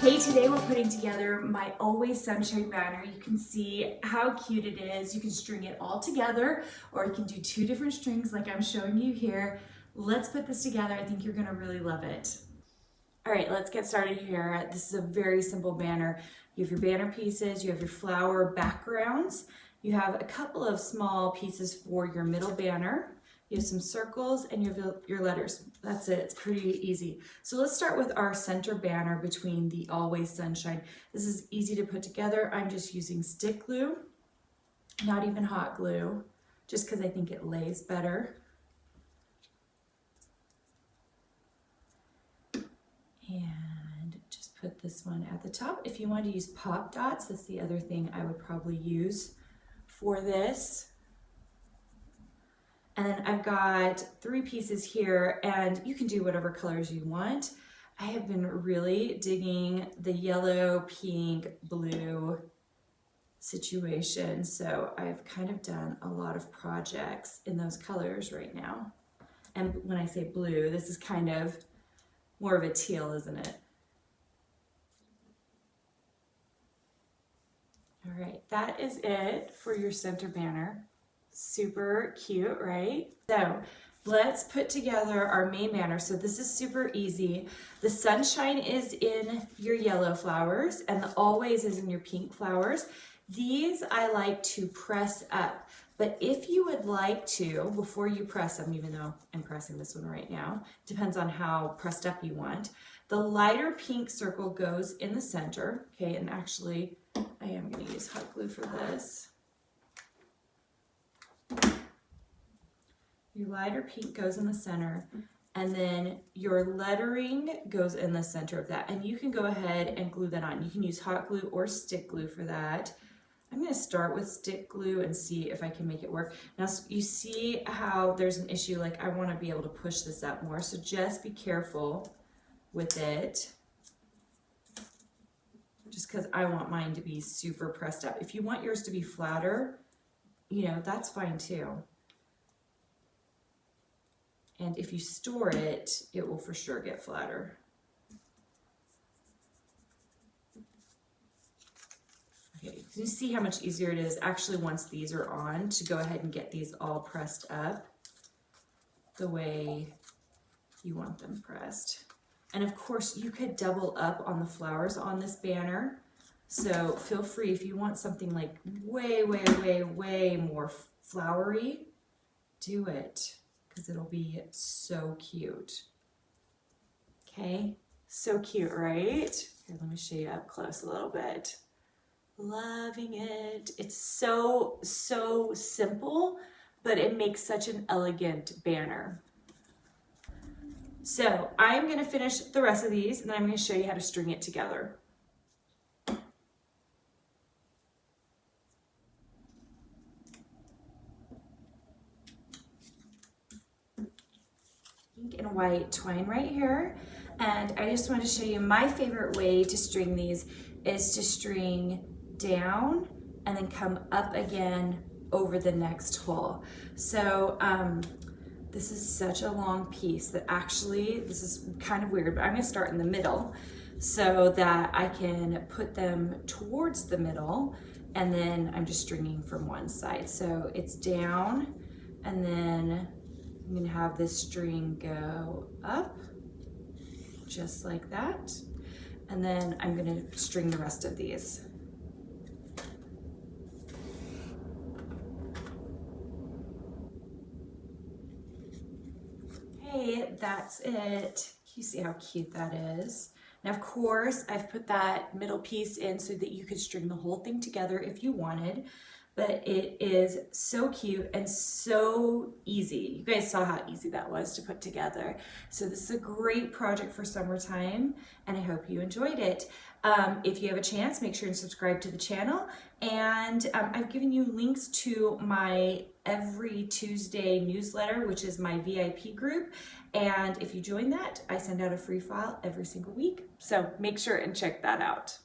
Hey, today we're putting together my Always Sunshine banner. You can see how cute it is. You can string it all together, or you can do two different strings like I'm showing you here. Let's put this together. I think you're gonna really love it. All right, let's get started here. This is a very simple banner. You have your banner pieces, you have your flower backgrounds, you have a couple of small pieces for your middle banner. You have some circles and your letters. That's it, it's pretty easy. So let's start with our center banner between the Always Sunshine. This is easy to put together. I'm just using stick glue, not even hot glue, just because I think it lays better. And just put this one at the top. If you want to use pop dots, that's the other thing I would probably use for this. And then I've got 3 pieces here, and you can do whatever colors you want. I have been really digging the yellow, pink, blue situation. So I've kind of done a lot of projects in those colors right now. And when I say blue, this is kind of more of a teal, isn't it? All right, that is it for your center banner. Super cute, right? So let's put together our main banner. So this is super easy. The sunshine is in your yellow flowers and the always is in your pink flowers. These I like to press up, but if you would like to, before you press them, even though I'm pressing this one right now, depends on how pressed up you want, the lighter pink circle goes in the center, okay? And actually, I am gonna use hot glue for this. Your lighter pink goes in the center, and then your lettering goes in the center of that. And you can go ahead and glue that on. You can use hot glue or stick glue for that. I'm going to start with stick glue and see if I can make it work. Now, you see how there's an issue, like I want to be able to push this up more, so just be careful with it. Just because I want mine to be super pressed up. If you want yours to be flatter, you know, that's fine too. And if you store it, it will for sure get flatter. Okay, you see how much easier it is actually once these are on to go ahead and get these all pressed up the way you want them pressed. And of course, you could double up on the flowers on this banner. So feel free if you want something like way more flowery, do it. Because it'll be so cute. Okay, so cute, right? Here, let me show you up close a little bit. Loving it. It's so simple, but it makes such an elegant banner. So I'm gonna finish the rest of these and then I'm gonna show you how to string it together. Pink and white twine right here, and I just want to show you my favorite way to string these is to string down and then come up again over the next hole. So this is such a long piece that actually, this is kind of weird, but I'm going to start in the middle so that I can put them towards the middle, and then I'm just stringing from one side. So it's down, and then I'm going to have this string go up, just like that. And then I'm going to string the rest of these. Okay, that's it. You see how cute that is? Now, of course, I've put that middle piece in so that you could string the whole thing together if you wanted. But it is so cute and so easy. You guys saw how easy that was to put together. So this is a great project for summertime, and I hope you enjoyed it. If you have a chance, make sure and subscribe to the channel. And I've given you links to my every Tuesday newsletter, which is my VIP group. And if you join that, I send out a free file every single week. So make sure and check that out.